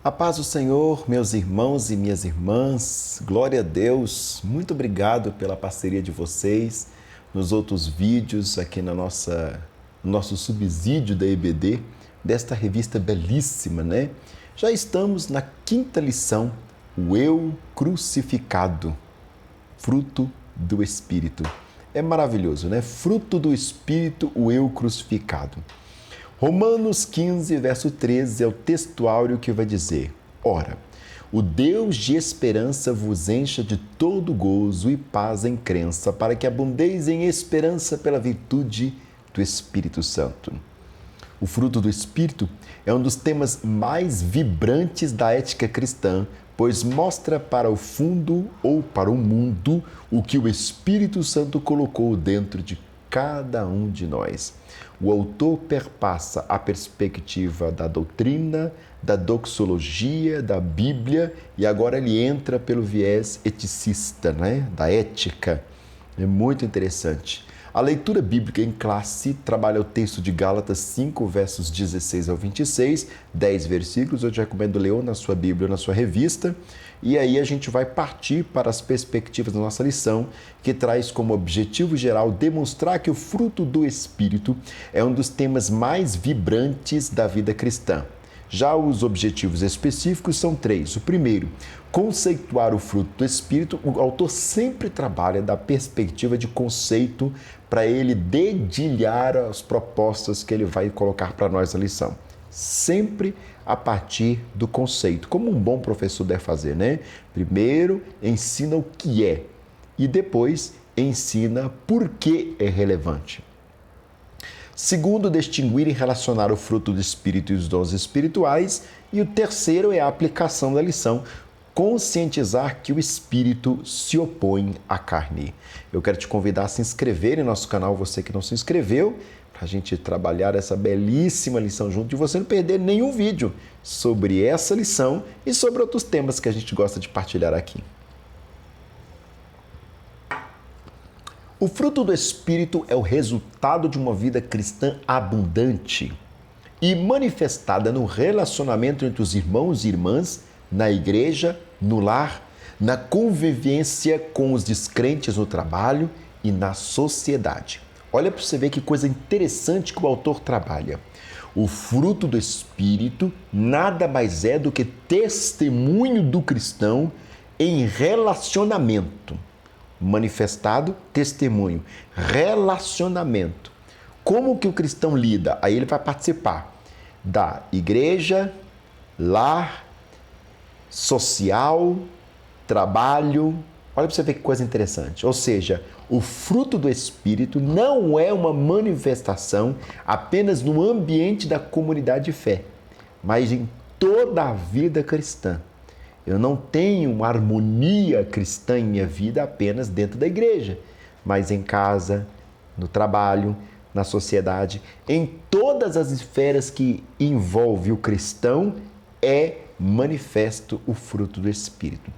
A paz do Senhor, meus irmãos e minhas irmãs, glória a Deus, muito obrigado pela parceria de vocês nos outros vídeos aqui no nosso subsídio da EBD, desta revista belíssima, né? Já estamos na 5ª lição, o Eu Crucificado, fruto do Espírito. É maravilhoso, né? Fruto do Espírito, o Eu Crucificado. Romanos 15, verso 13 é o texto áureo que vai dizer: Ora, o Deus de esperança vos encha de todo gozo e paz em crença, para que abundeis em esperança pela virtude do Espírito Santo. O fruto do Espírito é um dos temas mais vibrantes da ética cristã, pois mostra para o fundo ou para o mundo o que o Espírito Santo colocou dentro de cada um de nós. O autor perpassa a perspectiva da doutrina, da doxologia, da Bíblia, e agora ele entra pelo viés eticista, né? Da ética. É muito interessante. A leitura bíblica em classe trabalha o texto de Gálatas 5, versos 16 ao 26, 10 versículos. Eu te recomendo ler na sua Bíblia ou na sua revista. E aí a gente vai partir para as perspectivas da nossa lição, que traz como objetivo geral demonstrar que o fruto do Espírito é um dos temas mais vibrantes da vida cristã. Já os objetivos específicos são 3. O primeiro, conceituar o fruto do Espírito. O autor sempre trabalha da perspectiva de conceito para ele dedilhar as propostas que ele vai colocar para nós na lição. Sempre a partir do conceito, como um bom professor deve fazer, né? Primeiro ensina o que é e depois ensina por que é relevante. Segundo, distinguir e relacionar o fruto do Espírito e os dons espirituais. E o terceiro é a aplicação da lição, conscientizar que o Espírito se opõe à carne. Eu quero te convidar a se inscrever em nosso canal, você que não se inscreveu, para a gente trabalhar essa belíssima lição junto e você não perder nenhum vídeo sobre essa lição e sobre outros temas que a gente gosta de partilhar aqui. O fruto do Espírito é o resultado de uma vida cristã abundante e manifestada no relacionamento entre os irmãos e irmãs, na igreja, no lar, na convivência com os descrentes no trabalho e na sociedade. Olha para você ver que coisa interessante que o autor trabalha. O fruto do Espírito nada mais é do que testemunho do cristão em relacionamento. Manifestado, testemunho, relacionamento. Como que o cristão lida? Aí ele vai participar da igreja, lar, social, trabalho. Olha para você ver que coisa interessante. Ou seja, o fruto do Espírito não é uma manifestação apenas no ambiente da comunidade de fé, mas em toda a vida cristã. Eu não tenho uma harmonia cristã em minha vida apenas dentro da igreja, mas em casa, no trabalho, na sociedade, em todas as esferas que envolve o cristão, é manifesto o fruto do Espírito.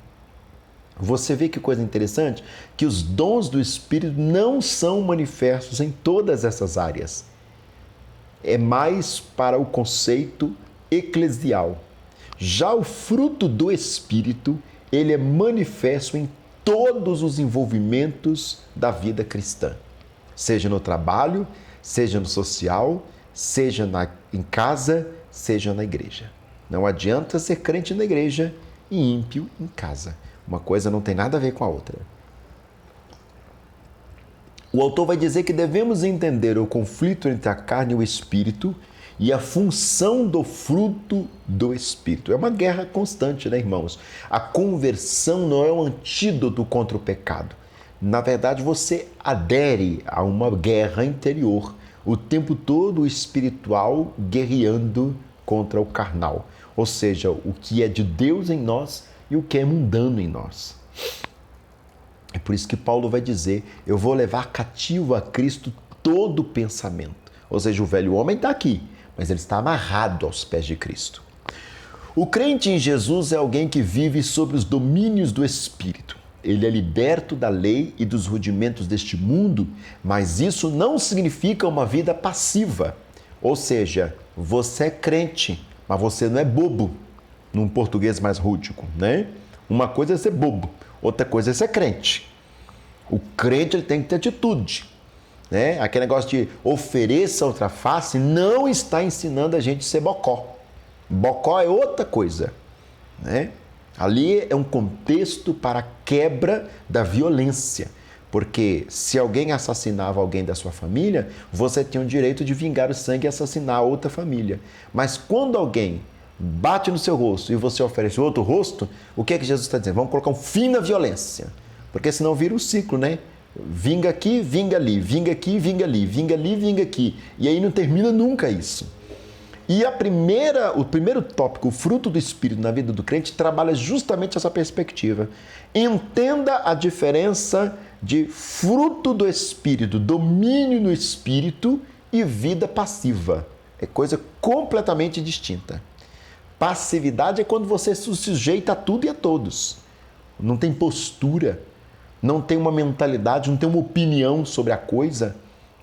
Você vê que coisa interessante? Que os dons do Espírito não são manifestos em todas essas áreas. É mais para o conceito eclesial. Já o fruto do Espírito, ele é manifesto em todos os envolvimentos da vida cristã. Seja no trabalho, seja no social, seja em casa, seja na igreja. Não adianta ser crente na igreja e ímpio em casa. Uma coisa não tem nada a ver com a outra. O autor vai dizer que devemos entender o conflito entre a carne e o espírito e a função do fruto do Espírito. É uma guerra constante, né, irmãos? A conversão não é um antídoto contra o pecado. Na verdade, você adere a uma guerra interior, o tempo todo o espiritual guerreando contra o carnal. Ou seja, o que é de Deus em nós e o que é mundano em nós. É por isso que Paulo vai dizer, eu vou levar cativo a Cristo todo pensamento. Ou seja, o velho homem está aqui, mas ele está amarrado aos pés de Cristo. O crente em Jesus é alguém que vive sobre os domínios do Espírito. Ele é liberto da lei e dos rudimentos deste mundo, mas isso não significa uma vida passiva. Ou seja, você é crente, mas você não é bobo. num português mais rústico, né? Uma coisa é ser bobo, outra coisa é ser crente. O crente ele tem que ter atitude, né? Aquele negócio de ofereça outra face não está ensinando a gente a ser bocó. Bocó é outra coisa, né? Ali é um contexto para a quebra da violência, porque se alguém assassinava alguém da sua família, você tinha o direito de vingar o sangue e assassinar outra família. Mas quando alguém bate no seu rosto e você oferece outro rosto, o que é que Jesus está dizendo? Vamos colocar um fim na violência, porque senão vira um ciclo, né? Vinga aqui, vinga ali, vinga aqui, vinga ali, vinga ali, vinga aqui. E aí não termina nunca isso. E o primeiro tópico, o fruto do Espírito na vida do crente, trabalha justamente essa perspectiva. Entenda a diferença de fruto do Espírito, domínio no Espírito e vida passiva. É coisa completamente distinta. Passividade é quando você se sujeita a tudo e a todos. Não tem postura, não tem uma mentalidade, não tem uma opinião sobre a coisa.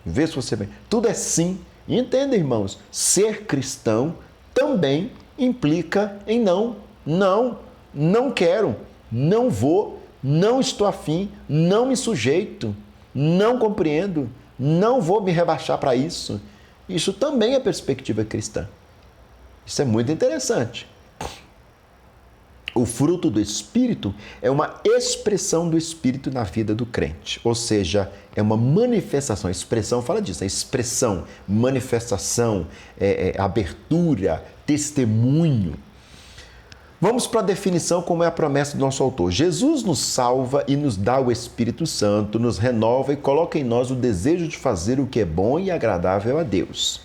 Vê se você vê. Tudo é sim. E entenda, irmãos, ser cristão também implica em não. Não, não quero, não vou, não estou afim, não me sujeito, não compreendo, não vou me rebaixar para isso. Isso também é perspectiva cristã. Isso é muito interessante. O fruto do Espírito é uma expressão do Espírito na vida do crente. Ou seja, é uma manifestação. A expressão fala disso. É expressão, manifestação, abertura, testemunho. Vamos para a definição, como é a promessa do nosso autor. Jesus nos salva e nos dá o Espírito Santo, nos renova e coloca em nós o desejo de fazer o que é bom e agradável a Deus.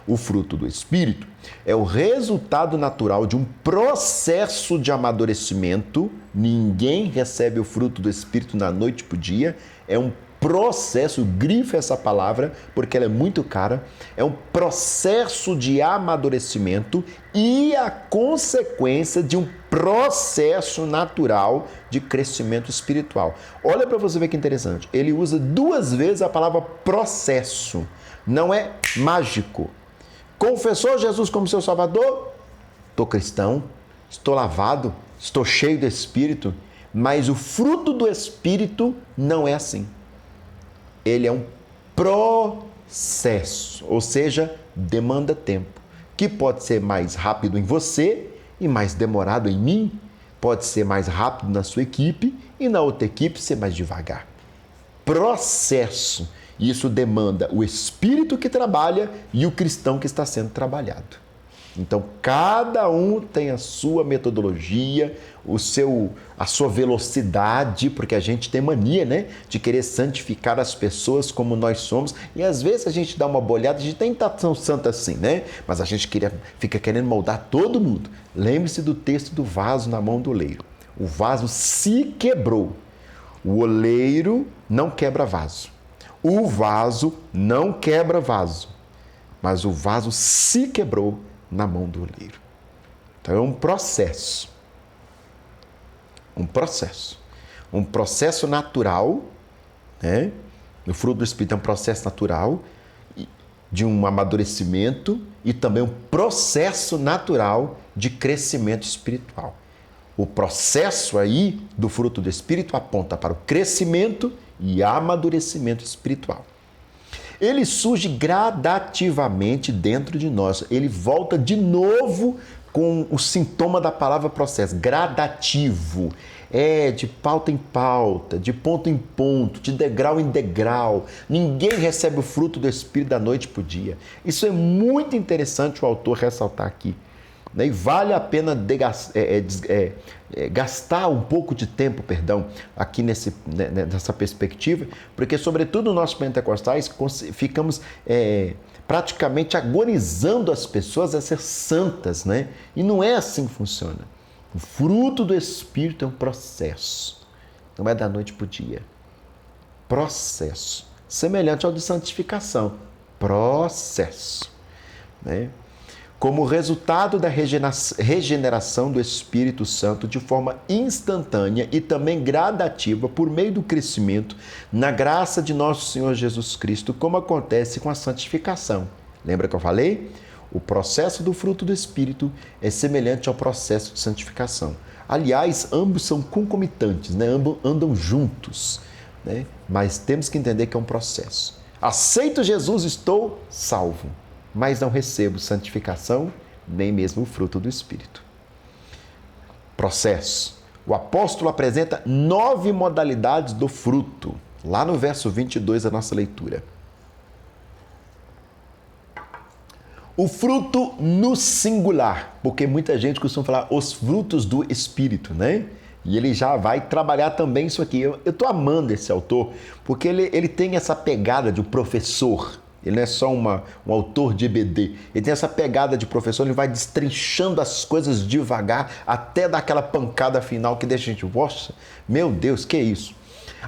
O fruto do Espírito é o resultado natural de um processo de amadurecimento. Ninguém recebe o fruto do Espírito da noite para o dia. É um processo, grife essa palavra, porque ela é muito cara. É um processo de amadurecimento e a consequência de um processo natural de crescimento espiritual. Olha para você ver que interessante. Ele usa 2 vezes a palavra processo. Não é mágico. Confessou Jesus como seu Salvador? Estou cristão, estou lavado, estou cheio do Espírito, mas o fruto do Espírito não é assim. Ele é um processo, ou seja, demanda tempo, que pode ser mais rápido em você e mais demorado em mim, pode ser mais rápido na sua equipe e na outra equipe ser mais devagar. Processo. Isso demanda o Espírito que trabalha e o cristão que está sendo trabalhado. Então, cada um tem a sua metodologia, a sua velocidade, porque a gente tem mania, né, de querer santificar as pessoas como nós somos. E às vezes a gente dá uma bolhada, a gente nem está tão santo assim, né? Mas a gente fica querendo moldar todo mundo. Lembre-se do texto do vaso na mão do oleiro. O vaso se quebrou. O oleiro não quebra vaso. O vaso não quebra vaso, mas o vaso se quebrou na mão do oleiro. Então é um processo. Um processo natural, né? O fruto do Espírito é um processo natural de um amadurecimento e também um processo natural de crescimento espiritual. O processo aí do fruto do Espírito aponta para o crescimento e amadurecimento espiritual. Ele surge gradativamente dentro de nós. Ele volta de novo com o sintoma da palavra processo, gradativo. É de pauta em pauta, de ponto em ponto, de degrau em degrau. Ninguém recebe o fruto do Espírito da noite para o dia. Isso é muito interessante o autor ressaltar aqui. E vale a pena gastar um pouco de tempo, aqui nessa perspectiva, porque, sobretudo, nós pentecostais ficamos praticamente agonizando as pessoas a ser santas, né? E não é assim que funciona. O fruto do Espírito é um processo, não é da noite para o dia. Processo, semelhante ao de santificação. Processo, né? Como resultado da regeneração do Espírito Santo de forma instantânea e também gradativa por meio do crescimento na graça de nosso Senhor Jesus Cristo, como acontece com a santificação. Lembra que eu falei? O processo do fruto do Espírito é semelhante ao processo de santificação. Aliás, ambos são concomitantes, né? Ambos andam juntos, né? Mas temos que entender que é um processo. Aceito Jesus, estou salvo, mas não recebo santificação, nem mesmo o fruto do Espírito. Processo. O apóstolo apresenta 9 modalidades do fruto, lá no verso 22 da nossa leitura. O fruto no singular, porque muita gente costuma falar os frutos do Espírito, né? E ele já vai trabalhar também isso aqui. Eu estou amando esse autor, porque ele tem essa pegada de um professor. Ele não é só um autor de EBD. Ele tem essa pegada de professor, ele vai destrinchando as coisas devagar até dar aquela pancada final que deixa a gente, nossa, meu Deus, que é isso?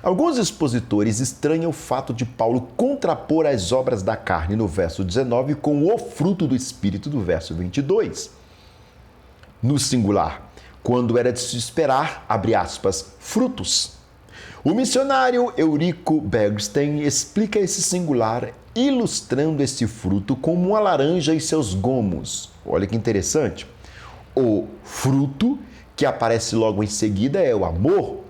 Alguns expositores estranham o fato de Paulo contrapor as obras da carne no verso 19 com o fruto do Espírito do verso 22. No singular, quando era de se esperar, abre aspas, frutos. O missionário Eurico Bergstein explica esse singular ilustrando esse fruto como uma laranja e seus gomos. Olha que interessante. O fruto que aparece logo em seguida é o amor,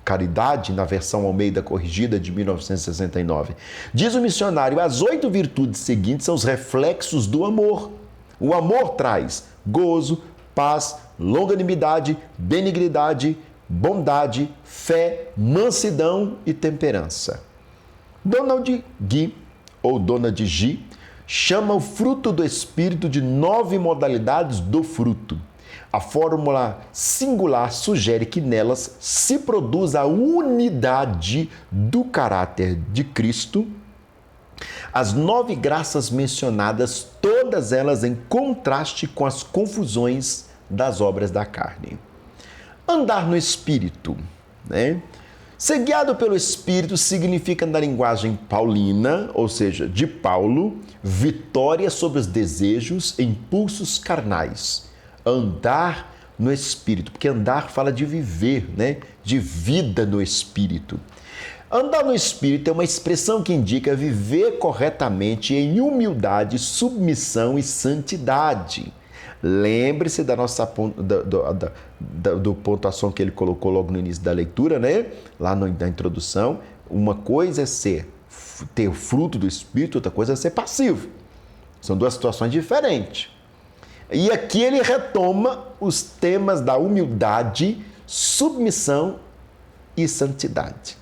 caridade, na versão Almeida Corrigida de 1969. Diz o missionário, as 8 virtudes seguintes são os reflexos do amor. O amor traz gozo, paz, longanimidade, benignidade, bondade, fé, mansidão e temperança. Donald Guy, ou Donald G., chama o fruto do Espírito de 9 modalidades do fruto. A fórmula singular sugere que nelas se produz a unidade do caráter de Cristo. As 9 graças mencionadas, todas elas em contraste com as confusões das obras da carne. Andar no Espírito, né? Ser guiado pelo Espírito significa, na linguagem paulina, ou seja, de Paulo, vitória sobre os desejos e impulsos carnais. Andar no Espírito, porque andar fala de viver, né? De vida no Espírito. Andar no Espírito é uma expressão que indica viver corretamente em humildade, submissão e santidade. Lembre-se da nossa do pontuação que ele colocou logo no início da leitura, né? Lá na introdução. Uma coisa é ter o fruto do Espírito, outra coisa é ser passivo. São 2 situações diferentes. E aqui ele retoma os temas da humildade, submissão e santidade.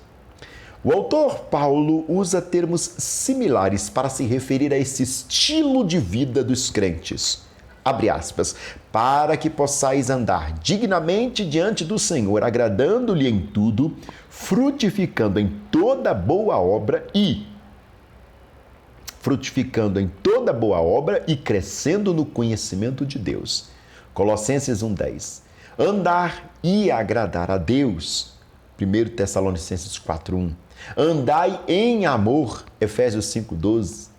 O autor Paulo usa termos similares para se referir a esse estilo de vida dos crentes. Abre aspas, para que possais andar dignamente diante do Senhor, agradando-lhe em tudo, frutificando em toda boa obra e crescendo no conhecimento de Deus. Colossenses 1:10. Andar e agradar a Deus. 1 Tessalonicenses 4:1. Andai em amor. Efésios 5:12.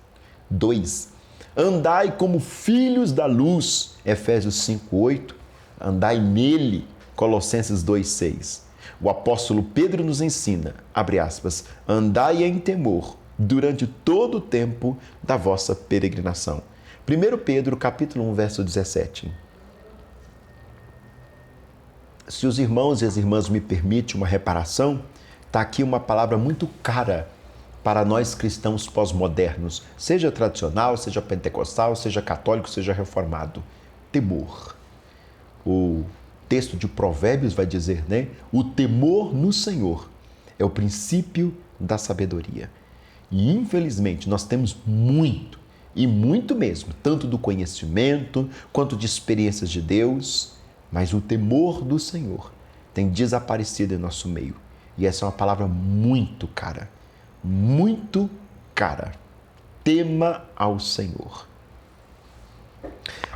2. Andai como filhos da luz, Efésios 5:8. Andai nele, Colossenses 2:6. O apóstolo Pedro nos ensina, abre aspas, andai em temor durante todo o tempo da vossa peregrinação. 1 Pedro, capítulo 1, verso 17. Se os irmãos e as irmãs me permitem uma reparação, está aqui uma palavra muito cara para nós cristãos pós-modernos, seja tradicional, seja pentecostal, seja católico, seja reformado. Temor. O texto de Provérbios vai dizer, né? O temor no Senhor é o princípio da sabedoria. E, infelizmente, nós temos muito, e muito mesmo, tanto do conhecimento quanto de experiências de Deus, mas o temor do Senhor tem desaparecido em nosso meio. E essa é uma palavra muito cara. Muito cara. Tema ao Senhor.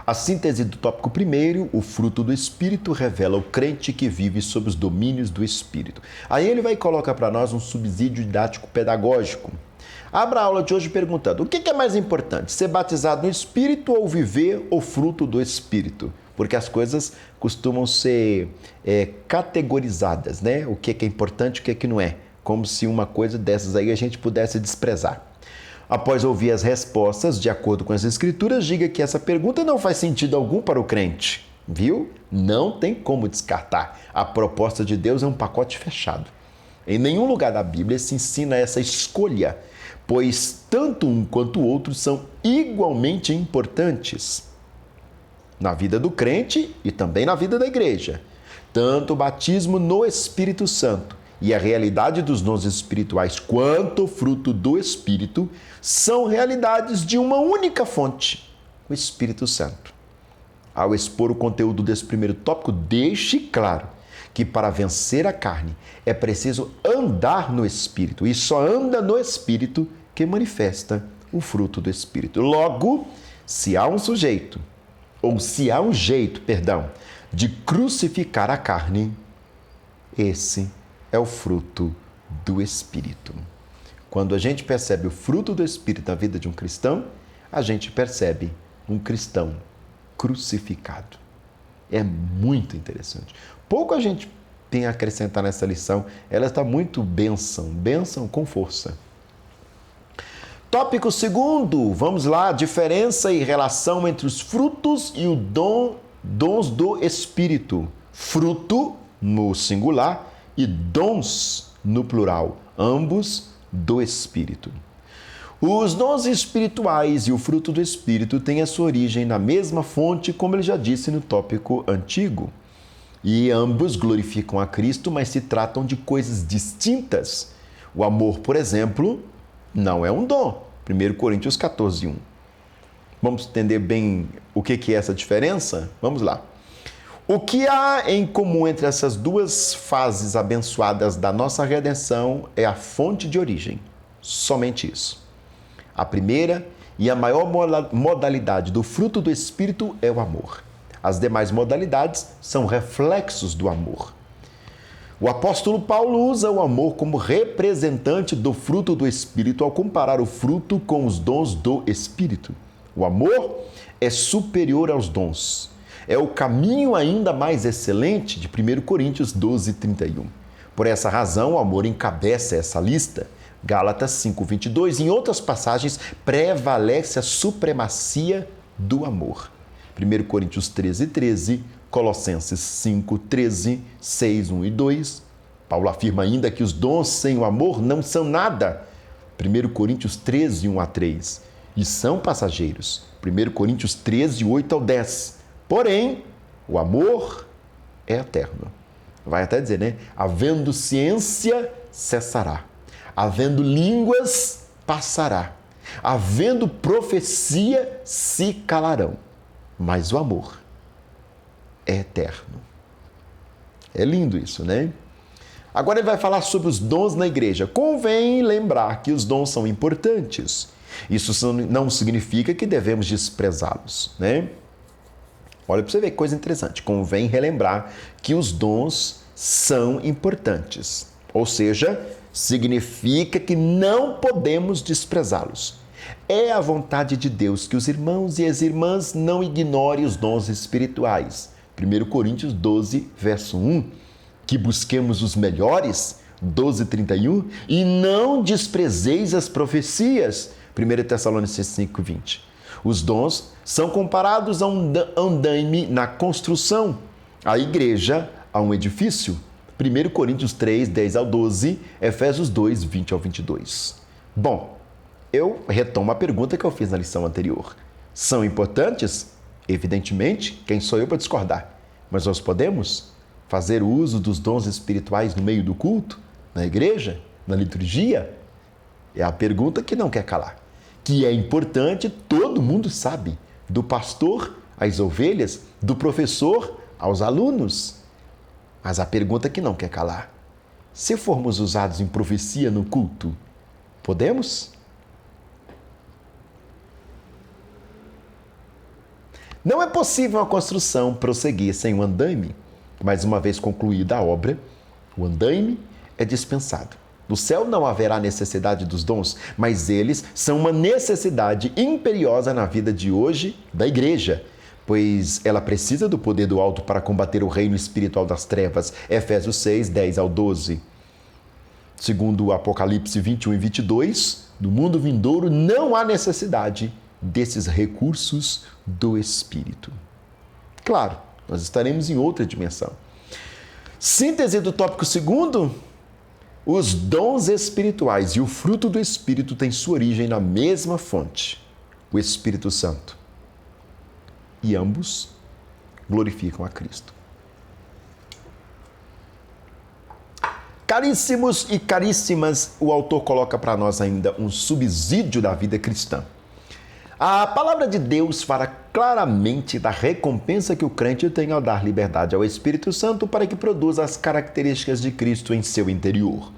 A síntese do tópico 1, o fruto do Espírito, revela o crente que vive sob os domínios do Espírito. Aí ele vai colocar para nós um subsídio didático pedagógico. Abra a aula de hoje perguntando, o que é mais importante, ser batizado no Espírito ou viver o fruto do Espírito? Porque as coisas costumam ser categorizadas, né? O que é importante e o que não é. Como se uma coisa dessas aí a gente pudesse desprezar. Após ouvir as respostas de acordo com as Escrituras, diga que essa pergunta não faz sentido algum para o crente. Viu? Não tem como descartar. A proposta de Deus é um pacote fechado. Em nenhum lugar da Bíblia se ensina essa escolha, pois tanto um quanto o outro são igualmente importantes na vida do crente e também na vida da igreja. Tanto o batismo no Espírito Santo e a realidade dos dons espirituais quanto o fruto do Espírito são realidades de uma única fonte, o Espírito Santo. Ao expor o conteúdo desse primeiro tópico, deixe claro que para vencer a carne é preciso andar no Espírito, e só anda no Espírito que manifesta o fruto do Espírito. Logo, se há um jeito, de crucificar a carne, esse é o fruto do Espírito. Quando a gente percebe o fruto do Espírito na vida de um cristão, a gente percebe um cristão crucificado. É muito interessante. Pouco a gente tem a acrescentar nessa lição, ela está muito bênção com força. Tópico 2, vamos lá, diferença e relação entre os frutos e os dons do Espírito. Fruto no singular e dons no plural, ambos do Espírito. Os dons espirituais e o fruto do Espírito têm a sua origem na mesma fonte, como ele já disse no tópico antigo. E ambos glorificam a Cristo, mas se tratam de coisas distintas. O amor, por exemplo, não é um dom. 1 Coríntios 14, 1. Vamos entender bem o que é essa diferença? Vamos lá. O que há em comum entre essas duas fases abençoadas da nossa redenção é a fonte de origem. Somente isso. A primeira e a maior modalidade do fruto do Espírito é o amor. As demais modalidades são reflexos do amor. O apóstolo Paulo usa o amor como representante do fruto do Espírito ao comparar o fruto com os dons do Espírito. O amor é superior aos dons. É o caminho ainda mais excelente de 1 Coríntios 12, 31. Por essa razão, o amor encabeça essa lista. Gálatas 5, 22. Em outras passagens, prevalece a supremacia do amor. 1 Coríntios 13, 13. Colossenses 5, 13, 6, 1 e 2. Paulo afirma ainda que os dons sem o amor não são nada. 1 Coríntios 13, 1 a 3. E são passageiros. 1 Coríntios 13, 8 ao 10. Porém, o amor é eterno. Vai até dizer, né? Havendo ciência, cessará. Havendo línguas, passará. Havendo profecia, se calarão. Mas o amor é eterno. É lindo isso, né? Agora ele vai falar sobre os dons na igreja. Convém lembrar que os dons são importantes. Isso não significa que devemos desprezá-los, né? Olha para você ver que coisa interessante. Convém relembrar que os dons são importantes. Ou seja, significa que não podemos desprezá-los. É a vontade de Deus que os irmãos e as irmãs não ignorem os dons espirituais. 1 Coríntios 12, verso 1. Que busquemos os melhores, 12, 31. E não desprezeis as profecias, 1 Tessalonicenses 5, 20. Os dons são comparados a um andaime na construção, a igreja a um edifício. 1 Coríntios 3, 10 ao 12, Efésios 2, 20 ao 22. Bom, eu retomo a pergunta que eu fiz na lição anterior. São importantes? Evidentemente, quem sou eu para discordar? Mas nós podemos fazer uso dos dons espirituais no meio do culto, na igreja, na liturgia? É a pergunta que não quer calar. Que é importante, todo mundo sabe, do pastor às ovelhas, do professor aos alunos. Mas a pergunta que não quer calar: se formos usados em profecia no culto, podemos? Não é possível uma construção prosseguir sem um andaime, mas uma vez concluída a obra, o andaime é dispensado. No céu não haverá necessidade dos dons, mas eles são uma necessidade imperiosa na vida de hoje da igreja, pois ela precisa do poder do alto para combater o reino espiritual das trevas. Efésios 6, 10 ao 12. Segundo o Apocalipse 21 e 22, no mundo vindouro não há necessidade desses recursos do Espírito. Claro, nós estaremos em outra dimensão. Síntese do tópico segundo: os dons espirituais e o fruto do Espírito têm sua origem na mesma fonte, o Espírito Santo. E ambos glorificam a Cristo. Caríssimos e caríssimas, o autor coloca para nós ainda um subsídio da vida cristã. A palavra de Deus fala claramente da recompensa que o crente tem ao dar liberdade ao Espírito Santo para que produza as características de Cristo em seu interior.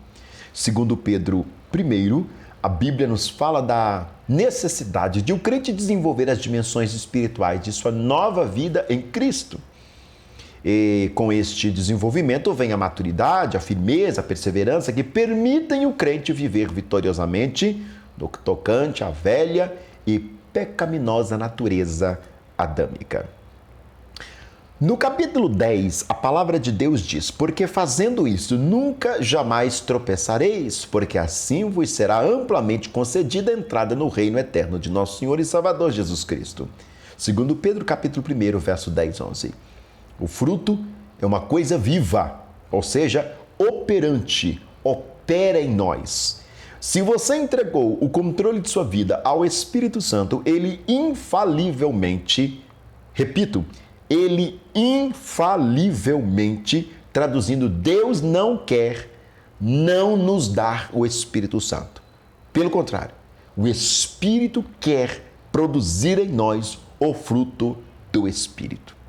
Segundo Pedro I, a Bíblia nos fala da necessidade de o crente desenvolver as dimensões espirituais de sua nova vida em Cristo. E com este desenvolvimento vem a maturidade, a firmeza, a perseverança que permitem o crente viver vitoriosamente no tocante à velha e pecaminosa natureza adâmica. No capítulo 10, a palavra de Deus diz: porque fazendo isso nunca jamais tropeçareis, porque assim vos será amplamente concedida a entrada no reino eterno de nosso Senhor e Salvador Jesus Cristo. Segundo Pedro, capítulo 1, verso 10, 11. O fruto é uma coisa viva, ou seja, operante, opera em nós. Se você entregou o controle de sua vida ao Espírito Santo, ele infalivelmente, repito, ele infalivelmente, traduzindo, Deus não quer não nos dar o Espírito Santo. Pelo contrário, o Espírito quer produzir em nós o fruto do Espírito.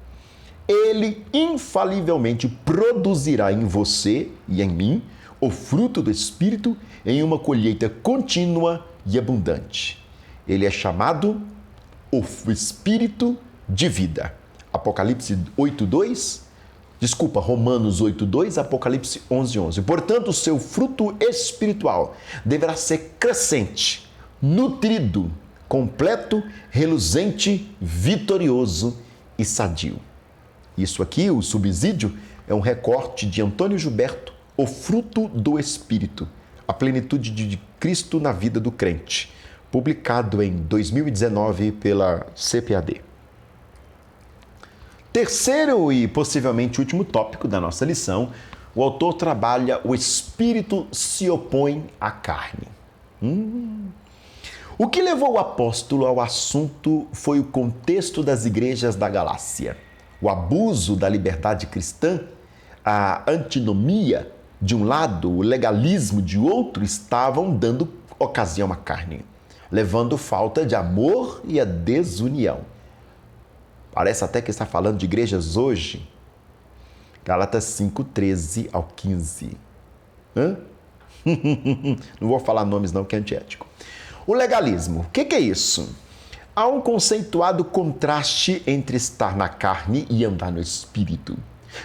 Ele infalivelmente produzirá em você e em mim o fruto do Espírito em uma colheita contínua e abundante. Ele é chamado o Espírito de vida. Romanos 8:2, Apocalipse 11:11. Portanto, o seu fruto espiritual deverá ser crescente, nutrido, completo, reluzente, vitorioso e sadio. Isso aqui, o subsídio, é um recorte de Antônio Gilberto, O Fruto do Espírito, a plenitude de Cristo na vida do crente, publicado em 2019 pela CPAD. Terceiro e possivelmente último tópico da nossa lição, o autor trabalha o Espírito se opõe à carne. O que levou o apóstolo ao assunto foi o contexto das igrejas da Galácia. O abuso da liberdade cristã, a antinomia de um lado, o legalismo de outro, estavam dando ocasião à carne, levando falta de amor e a desunião. Parece até que está falando de igrejas hoje. Gálatas 5:13 ao 15. Não vou falar nomes não, que é antiético. O legalismo, o que é isso? Há um conceituado contraste entre estar na carne e andar no espírito.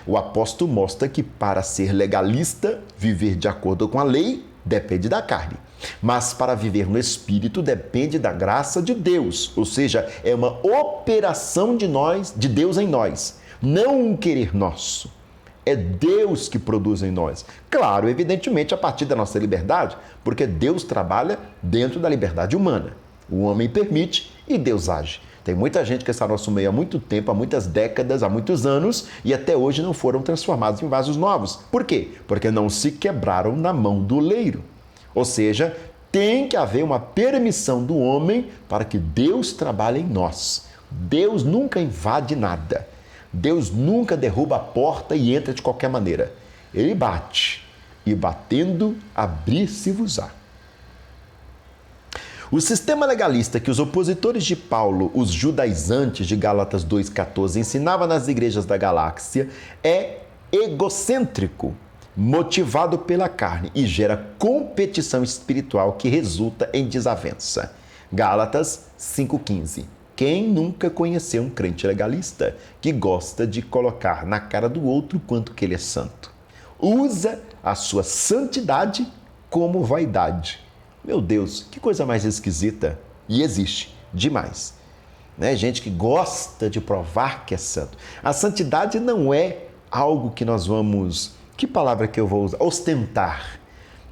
O apóstolo mostra que para ser legalista, viver de acordo com a lei, depende da carne. Mas para viver no espírito depende da graça de Deus, ou seja, é uma operação de Deus em nós, não um querer nosso. É Deus que produz em nós. Claro, evidentemente, a partir da nossa liberdade, porque Deus trabalha dentro da liberdade humana. O homem permite e Deus age. Tem muita gente que está no nosso meio há muito tempo, há muitas décadas, há muitos anos, e até hoje não foram transformados em vasos novos. Por quê? Porque não se quebraram na mão do oleiro. Ou seja, tem que haver uma permissão do homem para que Deus trabalhe em nós. Deus nunca invade nada. Deus nunca derruba a porta e entra de qualquer maneira. Ele bate, e batendo, abrir-se-vos-á. O sistema legalista que os opositores de Paulo, os judaizantes de Gálatas 2,14, ensinavam nas igrejas da Galácia é egocêntrico, motivado pela carne e gera competição espiritual que resulta em desavença. Gálatas 5,15. Quem nunca conheceu um crente legalista que gosta de colocar na cara do outro quanto que ele é santo? Usa a sua santidade como vaidade. Meu Deus, que coisa mais esquisita. E existe demais. Gente que gosta de provar que é santo. A santidade não é algo que nós vamos... Que palavra que eu vou usar? Ostentar.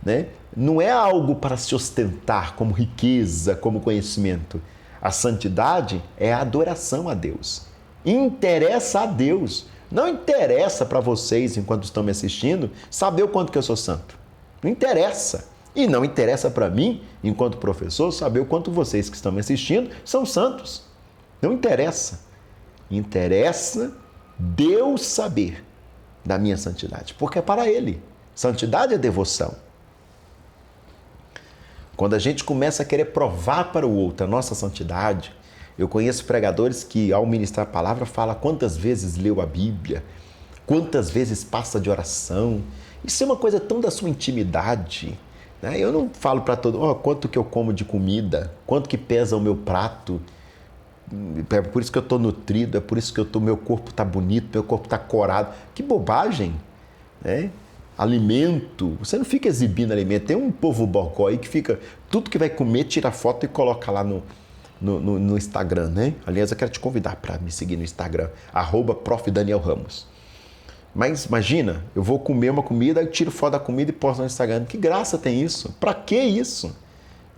né? Não é algo para se ostentar como riqueza, como conhecimento. A santidade é a adoração a Deus. Interessa a Deus. Não interessa para vocês, enquanto estão me assistindo, saber o quanto que eu sou santo. Não interessa. E não interessa para mim, enquanto professor, saber o quanto vocês que estão me assistindo são santos. Não interessa. Interessa Deus saber da minha santidade, porque é para Ele. Santidade é devoção. Quando a gente começa a querer provar para o outro a nossa santidade, eu conheço pregadores que, ao ministrar a palavra, falam quantas vezes leu a Bíblia, quantas vezes passa de oração. Isso é uma coisa tão da sua intimidade, né? Eu não falo para todo mundo, quanto que eu como de comida, quanto que pesa o meu prato. É por isso que eu estou nutrido, é por isso que meu corpo está bonito, meu corpo está corado. Que bobagem, né? Alimento, você não fica exibindo alimento. Tem um povo bocó aí que fica, tudo que vai comer, tira foto e coloca lá no Instagram, né? Aliás, eu quero te convidar para me seguir no Instagram, @Prof. Daniel Ramos. Mas imagina, eu vou comer uma comida, eu tiro foto da comida e posto no Instagram. Que graça tem isso? Para que isso?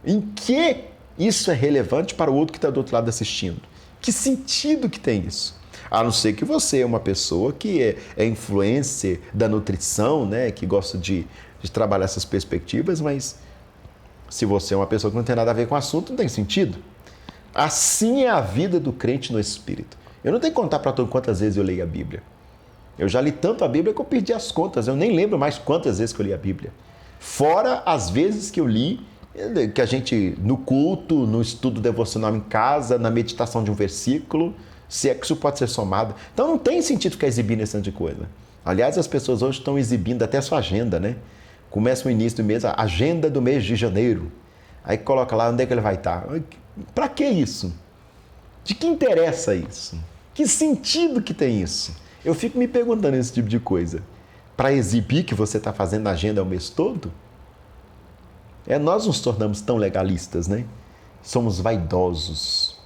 Em que isso é relevante para o outro que está do outro lado assistindo? Que sentido que tem isso? A não ser que você é uma pessoa que é influencer da nutrição, né? Que gosta de trabalhar essas perspectivas, mas se você é uma pessoa que não tem nada a ver com o assunto, não tem sentido. Assim é a vida do crente no Espírito. Eu não tenho que contar para todo mundo quantas vezes eu leio a Bíblia. Eu já li tanto a Bíblia que eu perdi as contas. Eu nem lembro mais quantas vezes que eu li a Bíblia. Fora as vezes que eu li, que a gente, no culto, no estudo devocional em casa, na meditação de um versículo, se é que isso pode ser somado. Então não tem sentido ficar exibindo esse tipo de coisa. Aliás, as pessoas hoje estão exibindo até a sua agenda, né? Começa o início do mês, a agenda do mês de janeiro. Aí coloca lá onde é que ele vai estar. Para que isso? De que interessa isso? Que sentido que tem isso? Eu fico me perguntando esse tipo de coisa. Para exibir que você está fazendo a agenda o mês todo? Nós nos tornamos tão legalistas, né? Somos vaidosos.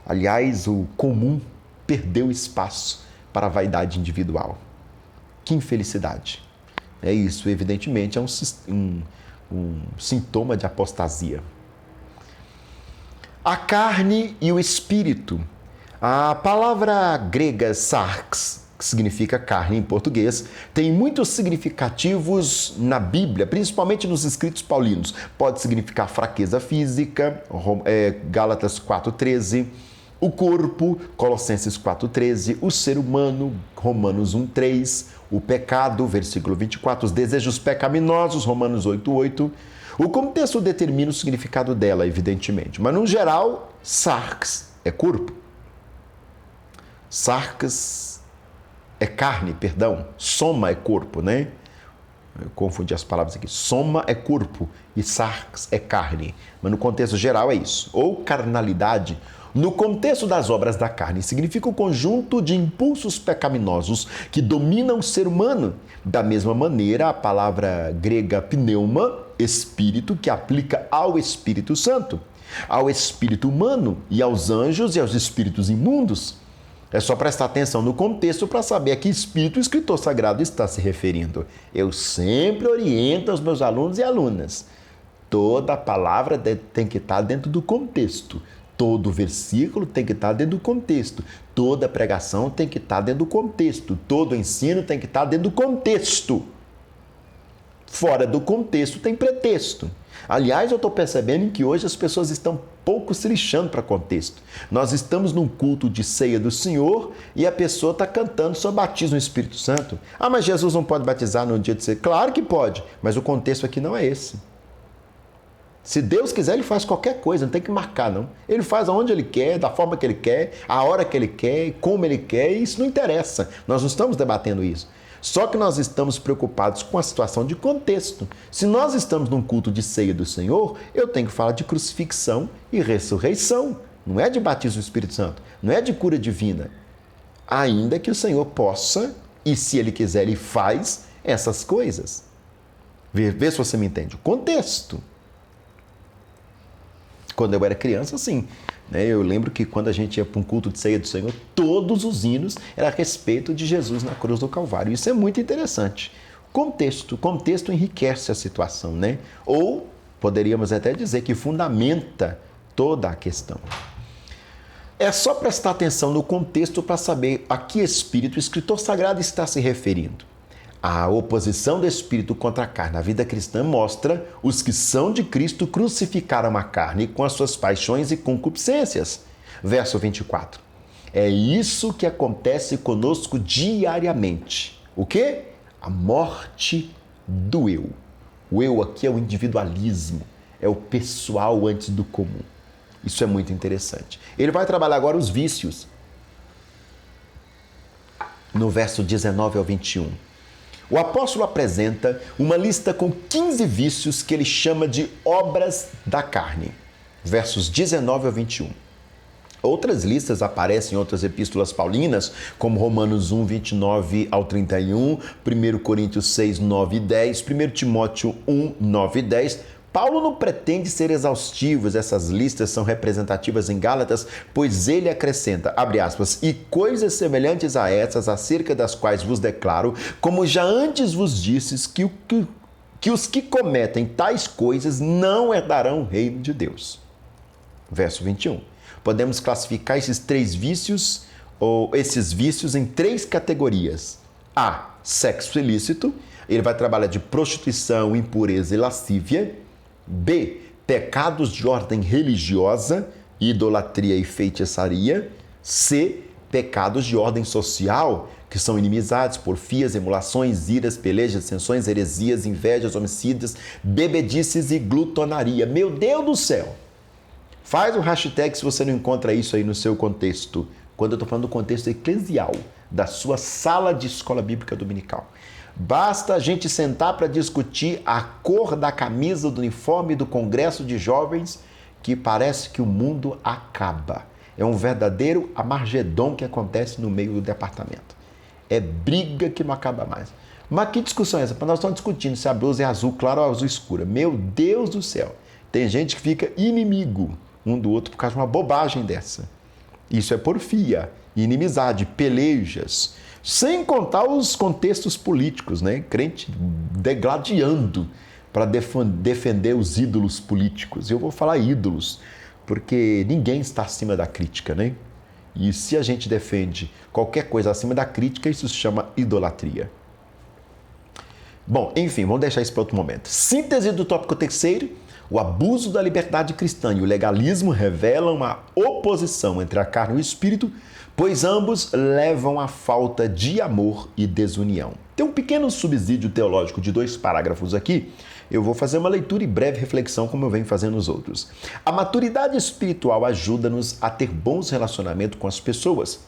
Aliás, o comum perdeu espaço para a vaidade individual. Que infelicidade. Isso, evidentemente, é um sintoma de apostasia. A carne e o espírito. A palavra grega sarx, que significa carne em português, tem muitos significativos na Bíblia, principalmente nos escritos paulinos. Pode significar fraqueza física, Gálatas 4,13, o corpo, Colossenses 4,13, o ser humano, Romanos 1,3, o pecado, versículo 24, os desejos pecaminosos, Romanos 8,8. O contexto determina o significado dela, evidentemente, mas no geral, sarx é corpo. Sarx é carne, perdão. Soma é corpo, né? Eu confundi as palavras aqui. Soma é corpo e sarx é carne. Mas no contexto geral é isso. Ou carnalidade. No contexto das obras da carne, significa o conjunto de impulsos pecaminosos que dominam o ser humano. Da mesma maneira, a palavra grega pneuma, espírito, que aplica ao Espírito Santo, ao espírito humano e aos anjos e aos espíritos imundos. É só prestar atenção no contexto para saber a que espírito o escritor sagrado está se referindo. Eu sempre oriento os meus alunos e alunas. Toda palavra tem que estar dentro do contexto. Todo versículo tem que estar dentro do contexto. Toda pregação tem que estar dentro do contexto. Todo ensino tem que estar dentro do contexto. Fora do contexto tem pretexto. Aliás, eu estou percebendo que hoje as pessoas estão pouco se lixando para contexto. Nós estamos num culto de ceia do Senhor e a pessoa está cantando sobre batismo no Espírito Santo. Ah, mas Jesus não pode batizar no dia de ceia. Claro que pode, mas o contexto aqui não é esse. Se Deus quiser, Ele faz qualquer coisa, não tem que marcar, não. Ele faz aonde Ele quer, da forma que Ele quer, a hora que Ele quer, como Ele quer, e isso não interessa. Nós não estamos debatendo isso. Só que nós estamos preocupados com a situação de contexto. Se nós estamos num culto de ceia do Senhor, eu tenho que falar de crucifixão e ressurreição. Não é de batismo do Espírito Santo, não é de cura divina. Ainda que o Senhor possa, e se Ele quiser, Ele faz essas coisas. Vê se você me entende. O contexto. Quando eu era criança, sim. Eu lembro que quando a gente ia para um culto de ceia do Senhor, todos os hinos eram a respeito de Jesus na cruz do Calvário. Isso é muito interessante. Contexto. Contexto enriquece a situação, né? Ou poderíamos até dizer que fundamenta toda a questão. É só prestar atenção no contexto para saber a que espírito o escritor sagrado está se referindo. A oposição do espírito contra a carne na vida cristã mostra os que são de Cristo crucificaram a carne com as suas paixões e concupiscências. Verso 24. É isso que acontece conosco diariamente. O quê? A morte do eu. O eu aqui é o individualismo, é o pessoal antes do comum. Isso é muito interessante. Ele vai trabalhar agora os vícios. No verso 19 ao 21. O apóstolo apresenta uma lista com 15 vícios que ele chama de obras da carne. Versos 19 ao 21. Outras listas aparecem em outras epístolas paulinas, como Romanos 1, 29 ao 31, 1 Coríntios 6, 9 e 10, 1 Timóteo 1, 9 e 10. Paulo não pretende ser exaustivo, essas listas são representativas em Gálatas, pois ele acrescenta, abre aspas, e coisas semelhantes a essas, acerca das quais vos declaro, como já antes vos disses, que os que cometem tais coisas não herdarão o reino de Deus. Verso 21. Podemos classificar esses vícios em 3 categorias. A, sexo ilícito, ele vai trabalhar de prostituição, impureza e lascívia. B, pecados de ordem religiosa, idolatria e feitiçaria. C, pecados de ordem social, que são inimizades, porfias, emulações, iras, pelejas, dissensões, heresias, invejas, homicídios, bebedices e glutonaria. Meu Deus do céu! Faz um hashtag se você não encontra isso aí no seu contexto. Quando eu estou falando do contexto eclesial, da sua sala de escola bíblica dominical. Basta a gente sentar para discutir a cor da camisa do uniforme do congresso de jovens que parece que o mundo acaba. É um verdadeiro Amargedon que acontece no meio do departamento. É briga que não acaba mais. Mas que discussão é essa? Nós estamos discutindo se a blusa é azul clara ou azul escura. Meu Deus do céu! Tem gente que fica inimigo um do outro por causa de uma bobagem dessa. Isso é porfia, inimizade, pelejas, sem contar os contextos políticos, né? Crente degladiando para defender os ídolos políticos. Eu vou falar ídolos, porque ninguém está acima da crítica, né? E se a gente defende qualquer coisa acima da crítica, isso se chama idolatria. Bom, enfim, vamos deixar isso para outro momento. Síntese do tópico terceiro. O abuso da liberdade cristã e o legalismo revelam uma oposição entre a carne e o espírito, pois ambos levam à falta de amor e desunião. Tem um pequeno subsídio teológico de 2 parágrafos aqui. Eu vou fazer uma leitura e breve reflexão, como eu venho fazendo nos outros. A maturidade espiritual ajuda-nos a ter bons relacionamentos com as pessoas.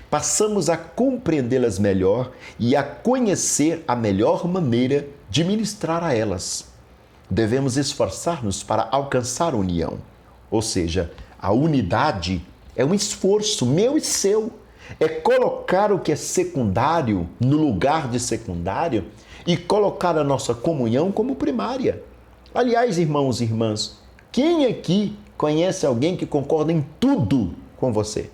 Passamos a compreendê-las melhor e a conhecer a melhor maneira de ministrar a elas. Devemos esforçar-nos para alcançar a união. Ou seja, a unidade é um esforço meu e seu. É colocar o que é secundário no lugar de secundário e colocar a nossa comunhão como primária. Aliás, irmãos e irmãs, quem aqui conhece alguém que concorda em tudo com você?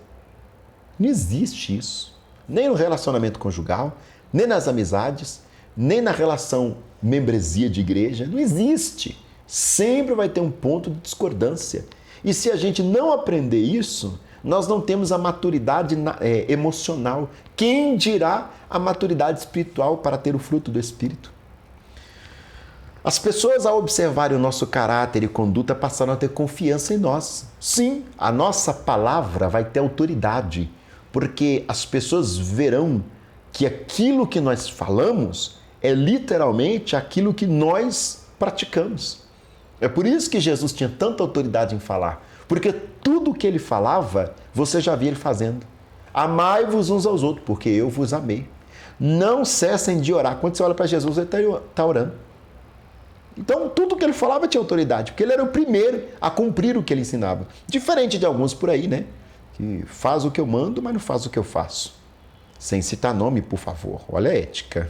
Não existe isso. Nem no relacionamento conjugal, nem nas amizades, nem na relação membresia de igreja. Não existe. Sempre vai ter um ponto de discordância. E se a gente não aprender isso, nós não temos a maturidade emocional. Quem dirá a maturidade espiritual para ter o fruto do Espírito? As pessoas, ao observarem o nosso caráter e conduta, passaram a ter confiança em nós. Sim, a nossa palavra vai ter autoridade, porque as pessoas verão que aquilo que nós falamos é literalmente aquilo que nós praticamos. É por isso que Jesus tinha tanta autoridade em falar, porque tudo que ele falava, você já via ele fazendo. Amai-vos uns aos outros, porque eu vos amei. Não cessem de orar. Quando você olha para Jesus, ele está orando. Então, tudo que ele falava tinha autoridade, porque ele era o primeiro a cumprir o que ele ensinava. Diferente de alguns por aí, né? Que faz o que eu mando, mas não faz o que eu faço. Sem citar nome, por favor. Olha a ética.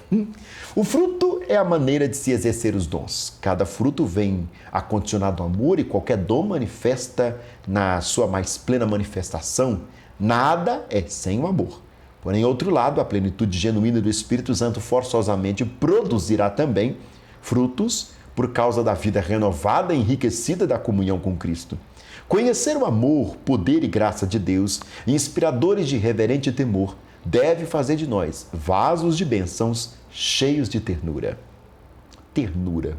O fruto é a maneira de se exercer os dons. Cada fruto vem acondicionado ao amor e qualquer dom manifesta na sua mais plena manifestação. Nada é sem o amor. Porém, outro lado, a plenitude genuína do Espírito Santo forçosamente produzirá também frutos por causa da vida renovada e enriquecida da comunhão com Cristo. Conhecer o amor, poder e graça de Deus, inspiradores de reverente temor, deve fazer de nós vasos de bênçãos cheios de ternura. Ternura.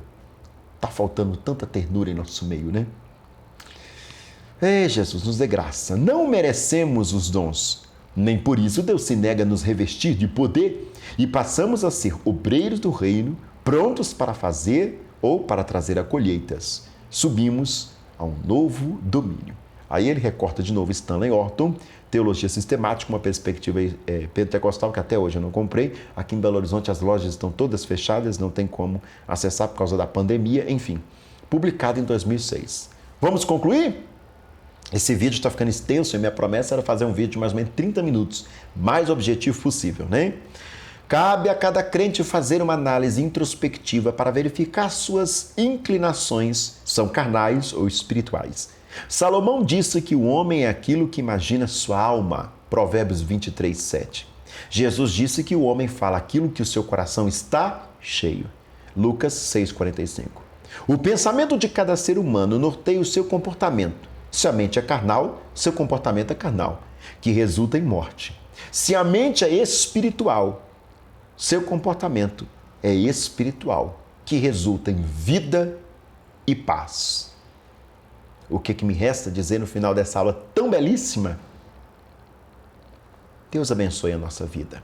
Está faltando tanta ternura em nosso meio, né? Jesus, nos dê graça. Não merecemos os dons. Nem por isso Deus se nega a nos revestir de poder e passamos a ser obreiros do reino, prontos para fazer ou para trazer a colheitas. Subimos a um novo domínio. Aí ele recorta de novo Stanley Orton, Teologia Sistemática, uma perspectiva pentecostal que até hoje eu não comprei. Aqui em Belo Horizonte as lojas estão todas fechadas, não tem como acessar por causa da pandemia, enfim. Publicado em 2006. Vamos concluir? Esse vídeo está ficando extenso e minha promessa era fazer um vídeo de mais ou menos 30 minutos, mais objetivo possível, né? Cabe a cada crente fazer uma análise introspectiva para verificar suas inclinações, são carnais ou espirituais. Salomão disse que o homem é aquilo que imagina sua alma, Provérbios 23, 7. Jesus disse que o homem fala aquilo que o seu coração está cheio, Lucas 6, 45. O pensamento de cada ser humano norteia o seu comportamento. Se a mente é carnal, seu comportamento é carnal, que resulta em morte. Se a mente é espiritual, seu comportamento é espiritual, que resulta em vida e paz. O que me resta dizer no final dessa aula tão belíssima? Deus abençoe a nossa vida.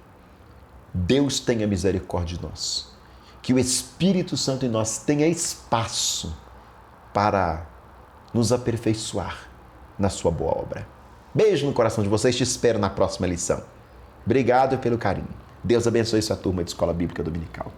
Deus tenha misericórdia de nós. Que o Espírito Santo em nós tenha espaço para nos aperfeiçoar na sua boa obra. Beijo no coração de vocês, te espero na próxima lição. Obrigado pelo carinho. Deus abençoe sua turma de Escola Bíblica Dominical.